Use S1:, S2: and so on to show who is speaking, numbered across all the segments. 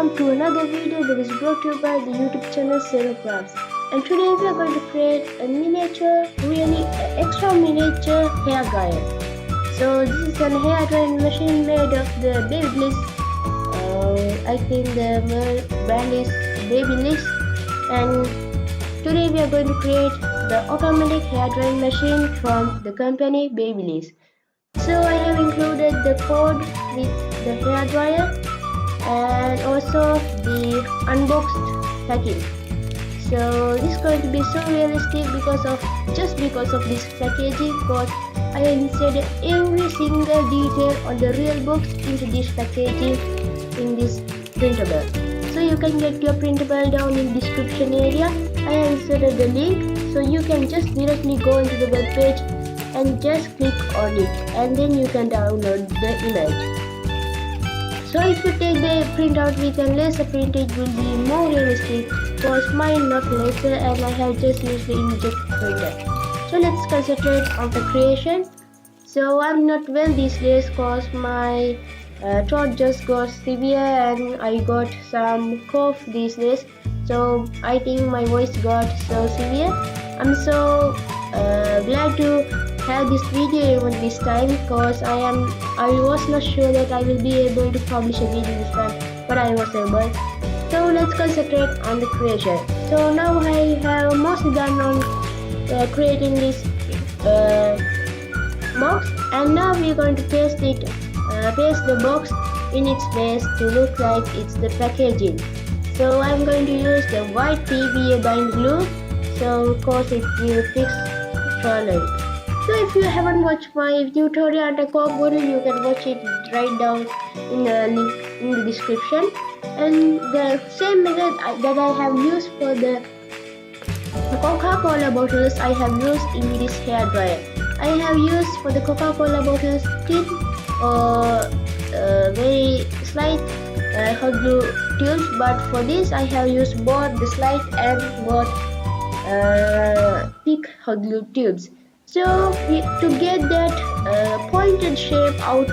S1: welcome to another video that is brought to you by the YouTube channel Senu Crafts. And today we are going to create a miniature, extra miniature hair dryer. So this is a hair drying machine made of the BABYLISS. I think the brand is BABYLISS. And today we are going to create the automatic hair drying machine from the company BABYLISS. So I have included the code with the hair dryer and also the unboxed packing. So this is going to be so realistic because of this packaging, because I have inserted every single detail on the real box into this packaging in this printable. So you can get your printable down in the description area. I have inserted the link, so you can just directly go into the web page and just click on it, and then you can download the image. So if you take the printout with a laser print, it will be more realistic, because mine not laser and I have just used the inkjet printer. So let's concentrate on the creation. So I'm not well these days because my throat just got severe and I got some cough these days. So I think my voice got so severe. I'm so glad to have this video even this time, because I was not sure that I will be able to publish a video this time, but I was able. So let's concentrate on the creation. So now I have mostly done on creating this box, and now we're going to paste the box in its place to look like it's the packaging. So I'm going to use the white PVA bind glue, so of course it will fix thoroughly. So if you haven't watched my tutorial on the Coke bottle, you can watch it right down in the link in the description. And the same method that I have used for the Coca-Cola bottles, I have used in this hair dryer. I have used for the Coca-Cola bottles thin or very slight hot glue tubes, but for this I have used both the slight and both thick hot glue tubes. So to get that pointed shape out,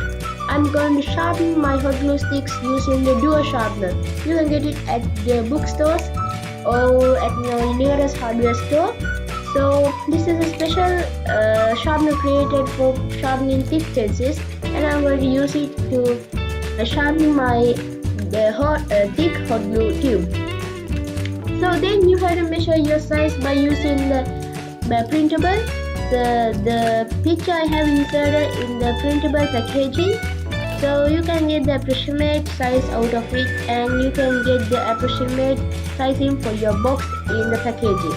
S1: I'm going to sharpen my hot glue sticks using the dual sharpener. You can get it at the bookstores or at your nearest hardware store. So this is a special sharpener created for sharpening thick pencils, and I'm going to use it to sharpen my thick hot glue tube. So then you have to measure your size by using the printable. The picture I have inserted in the printable packaging, so you can get the approximate size out of it, and you can get the approximate sizing for your box in the packaging.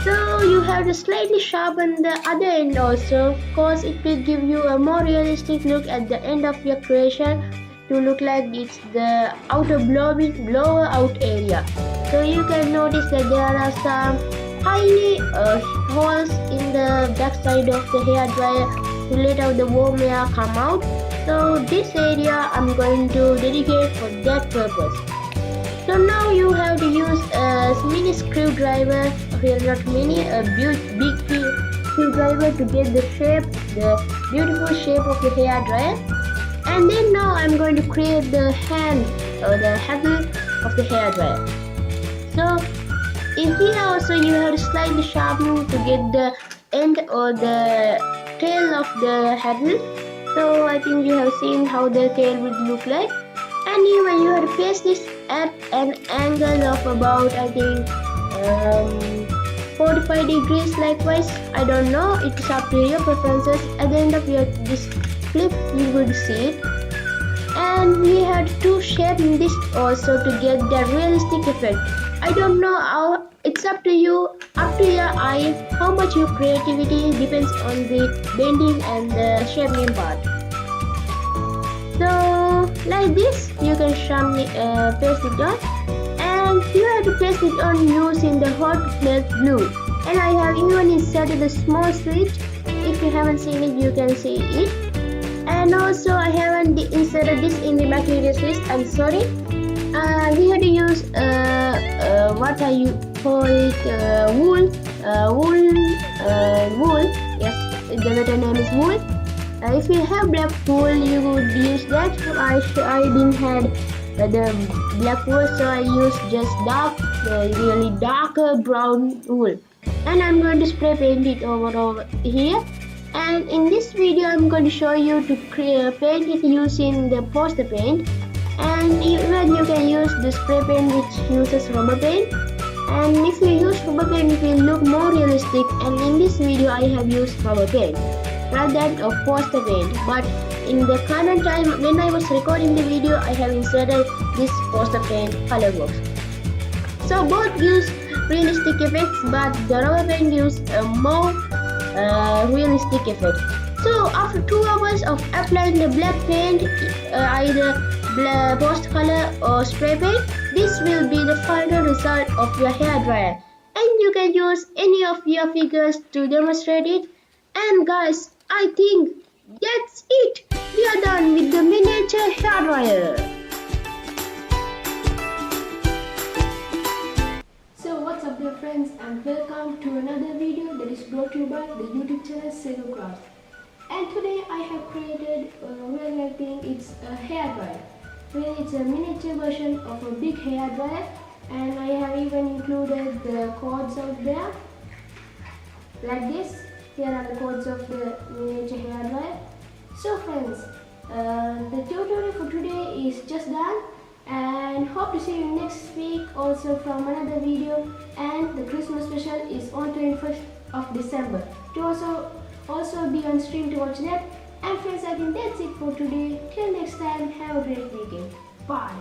S1: So you have to slightly sharpen the other end also, because it will give you a more realistic look at the end of your creation, to look like it's the outer blower out area. So you can notice that there are some tiny holes in the back side of the hair dryer to let out the warm air come out. So this area I'm going to dedicate for that purpose. So now you have to use a mini screwdriver, not mini, a big screwdriver to get the shape, the beautiful shape of the hair dryer. And then now I'm going to create the hand or the handle of the hair dryer. So in here also you have to slightly sharpen to get the end or the tail of the handle. So I think you have seen how the tail would look like. And even you have to place this at an angle of about, I think, 45 degrees likewise. I don't know, it's up to your preferences. At the end of this clip you would see it. And we had to shape this also to get the realistic effect. I don't know how, it's up to you, up to your eye, how much your creativity depends on the bending and the shaping part. So like this you can paste it on, and you have to paste it on using the hot melt glue. And I have even inserted a small switch. If you haven't seen it, you can see it. And also I haven't inserted this in the materials list, I'm sorry. We had to use what you call it, wool. Yes, the better name is wool. If you have black wool, you would use that. I didn't have the black wool, so I use just really darker brown wool, and I'm going to spray paint it over here. And in this video I'm going to show you to paint it using the poster paint, and even you can use the spray paint which uses rubber paint. And if you use rubber paint, it will look more realistic, and in this video I have used rubber paint rather than a poster paint. But in the current time when I was recording the video, I have inserted this poster paint color box. So both use realistic effects, but the rubber paint gives a more realistic effect. So after 2 hours of applying the black paint, either poster color or spray paint, this will be the final result of your hair dryer, and you can use any of your figures to demonstrate it. And guys, I think that's it. We are done with the miniature hair dryer. So what's up dear friends, and welcome to another video that is brought to you by the YouTube channel Senu Crafts. And today I have created I think it's a hair dryer. Well, it's a miniature version of a big hair dryer, and I have even included the cords out there like this. Here are the cords of the miniature hair dryer. So friends, the tutorial for today is just done, and hope to see you next week also from another video. And the Christmas special is on 21st of December to also be on stream to watch that. And friends, I think that's it for today. Till next time, have a great weekend. Bye.